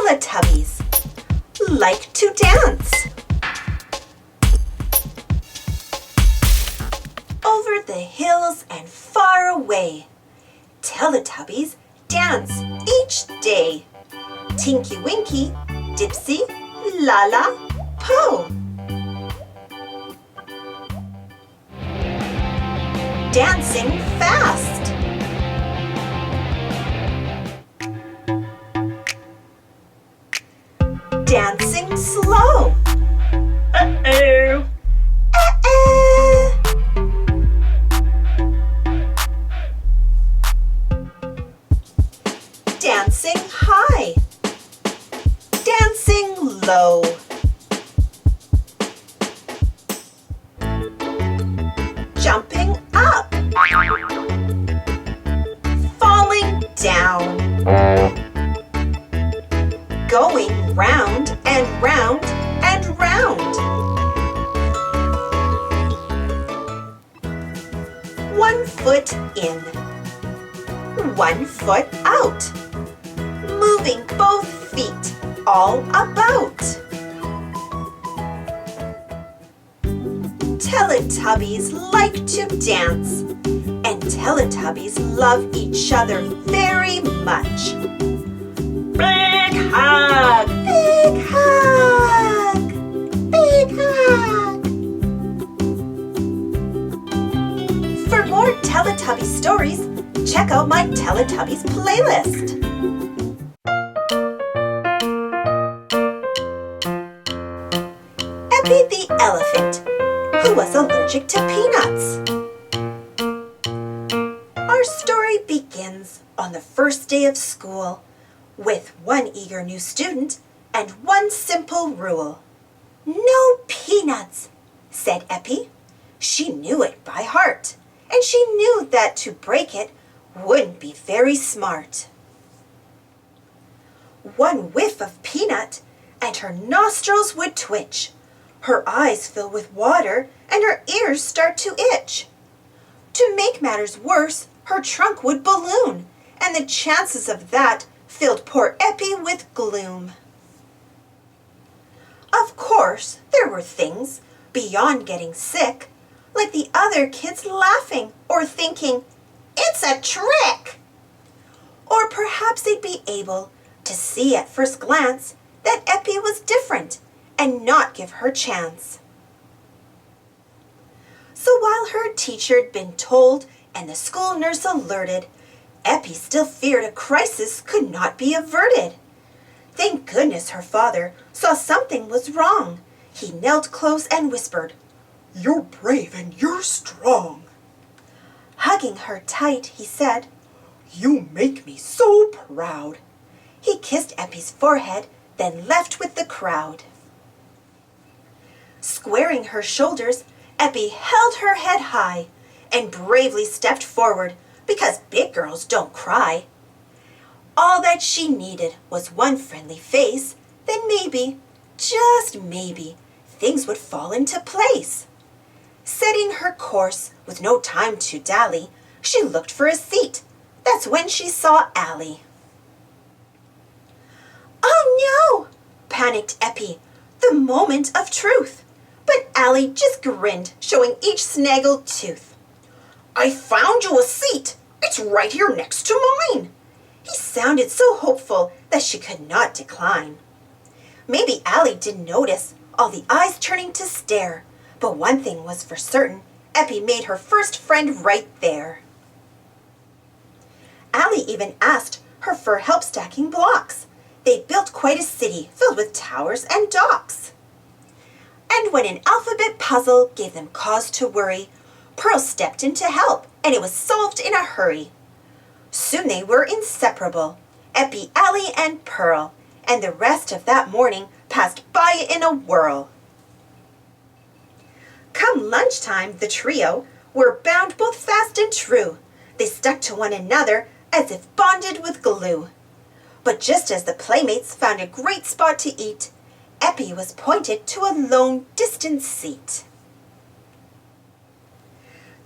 Teletubbies like to dance. Over the hills and far away, Teletubbies dance each day. Tinky Winky, Dipsy, Laa-Laa, Po. Dancing fast. Dancing slow. Uh-oh. Uh-oh. Dancing high. Dancing low. Jumping up. Falling down. Going round and round and round. One foot in. One foot out. Moving both feet all about. Teletubbies like to dance, and Teletubbies love each other very much. Big hug! Big hug! Big hug! For more Teletubby stories, check out my Teletubbies playlist. Eppie the Elephant, who was allergic to peanuts. Our story begins on the first day of school with one eager new student and one simple rule. No peanuts, said Eppie. She knew it by heart, and she knew that to break it wouldn't be very smart. One whiff of peanut, and her nostrils would twitch. Her eyes fill with water, and her ears start to itch. To make matters worse, her trunk would balloon, and the chances of that filled poor Eppie with gloom. Of course, there were things beyond getting sick, like the other kids laughing or thinking, "It's a trick!" Or perhaps they'd be able to see at first glance that Eppie was different and not give her chance. So while her teacher had been told and the school nurse alerted, Eppie still feared a crisis could not be averted. Thank goodness her father saw something was wrong. He knelt close and whispered, "You're brave and you're strong." Hugging her tight, he said, "You make me so proud." He kissed Eppie's forehead, then left with the crowd. Squaring her shoulders, Eppie held her head high and bravely stepped forward because big girls don't cry. All that she needed was one friendly face, then maybe, just maybe, things would fall into place. Setting her course with no time to dally, she looked for a seat. That's when she saw Allie. "Oh no!" panicked Eppie, the moment of truth. But Allie just grinned, showing each snaggled tooth. "I found you a seat. It's right here next to mine." He sounded so hopeful that she could not decline. Maybe Allie didn't notice, all the eyes turning to stare, but one thing was for certain, Eppie made her first friend right there. Allie even asked her for help stacking blocks. They built quite a city filled with towers and docks. And when an alphabet puzzle gave them cause to worry, Pearl stepped in to help, and it was solved in a hurry. Soon they were inseparable, Eppie, Allie, and Pearl, and the rest of that morning passed by in a whirl. Come lunchtime, the trio were bound both fast and true. They stuck to one another as if bonded with glue. But just as the playmates found a great spot to eat, Eppie was pointed to a lone, distant seat.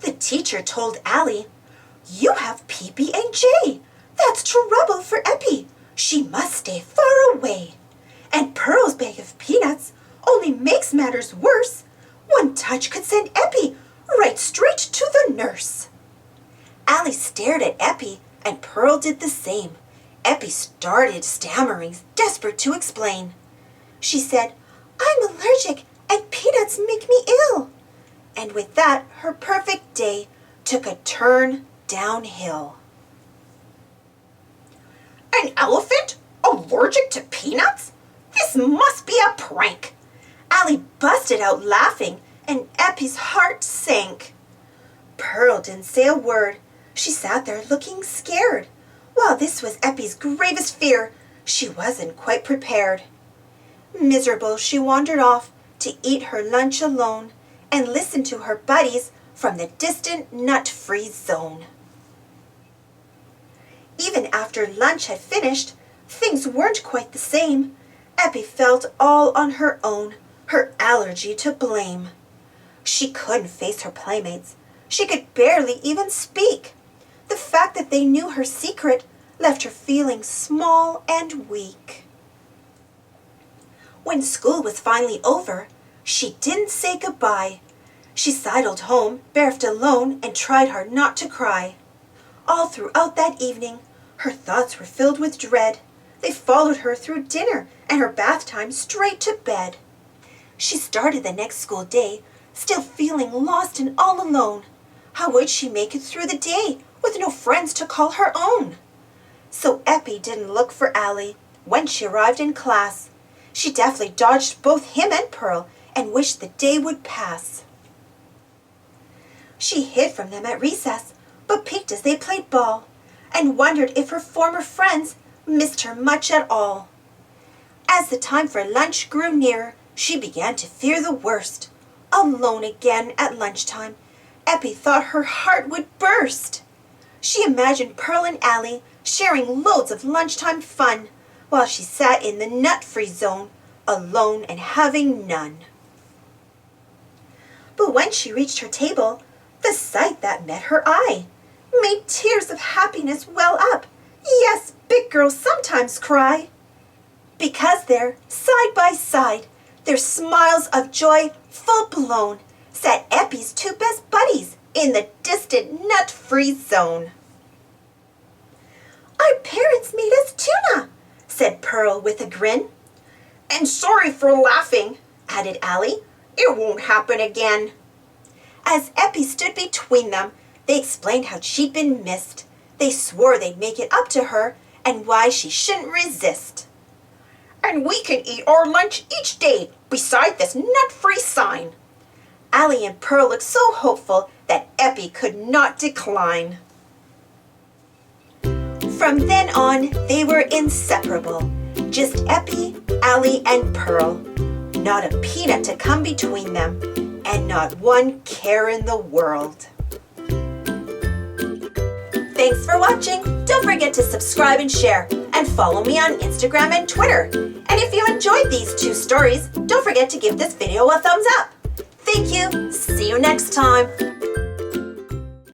The teacher told Allie, "You have PB&J. That's trouble for Eppie. She must stay far away. And Pearl's bag of peanuts only makes matters worse. One touch could send Eppie right straight to the nurse. Allie stared at Eppie, and Pearl did the same. Eppie started stammering, desperate to explain. She said, "I'm allergic, and peanuts make me ill." And with that, her perfect day took a turn downhill. "An elephant? Allergic to peanuts? This must be a prank." Allie busted out laughing, and Eppie's heart sank. Pearl didn't say a word. She sat there looking scared. While this was Eppie's gravest fear, she wasn't quite prepared. Miserable, she wandered off to eat her lunch alone and listen to her buddies from the distant nut-free zone. Even after lunch had finished, things weren't quite the same. Eppie felt all on her own, her allergy to blame. She couldn't face her playmates. She could barely even speak. The fact that they knew her secret left her feeling small and weak. When school was finally over, she didn't say goodbye. She sidled home, bereft alone, and tried hard not to cry. All throughout that evening, her thoughts were filled with dread. They followed her through dinner and her bath time straight to bed. She started the next school day, still feeling lost and all alone. How would she make it through the day with no friends to call her own? So Eppie didn't look for Allie when she arrived in class. She deftly dodged both him and Pearl and wished the day would pass. She hid from them at recess, but peeked as they played ball, and wondered if her former friends missed her much at all. As the time for lunch grew near, she began to fear the worst. Alone again at lunchtime, Eppie thought her heart would burst. She imagined Pearl and Allie sharing loads of lunchtime fun, while she sat in the nut-free zone, alone and having none. But when she reached her table, the sight that met her eye made tears of happiness well up. Yes, big girls sometimes cry. Because there, side by side, their smiles of joy full blown, sat Eppie's two best buddies in the distant nut-free zone. "Our parents made us tuna," said Pearl with a grin. "And sorry for laughing," added Allie. "It won't happen again." As Eppie stood between them, they explained how she'd been missed. They swore they'd make it up to her and why she shouldn't resist. "And we can eat our lunch each day beside this nut-free sign." Allie and Pearl looked so hopeful that Eppie could not decline. From then on, they were inseparable. Just Eppie, Allie, and Pearl. Not a peanut to come between them, and not one care in the world. Thanks for watching. Don't forget to subscribe and share, and follow me on Instagram and Twitter. And if you enjoyed these two stories, don't forget to give this video a thumbs up. Thank you. See you next time.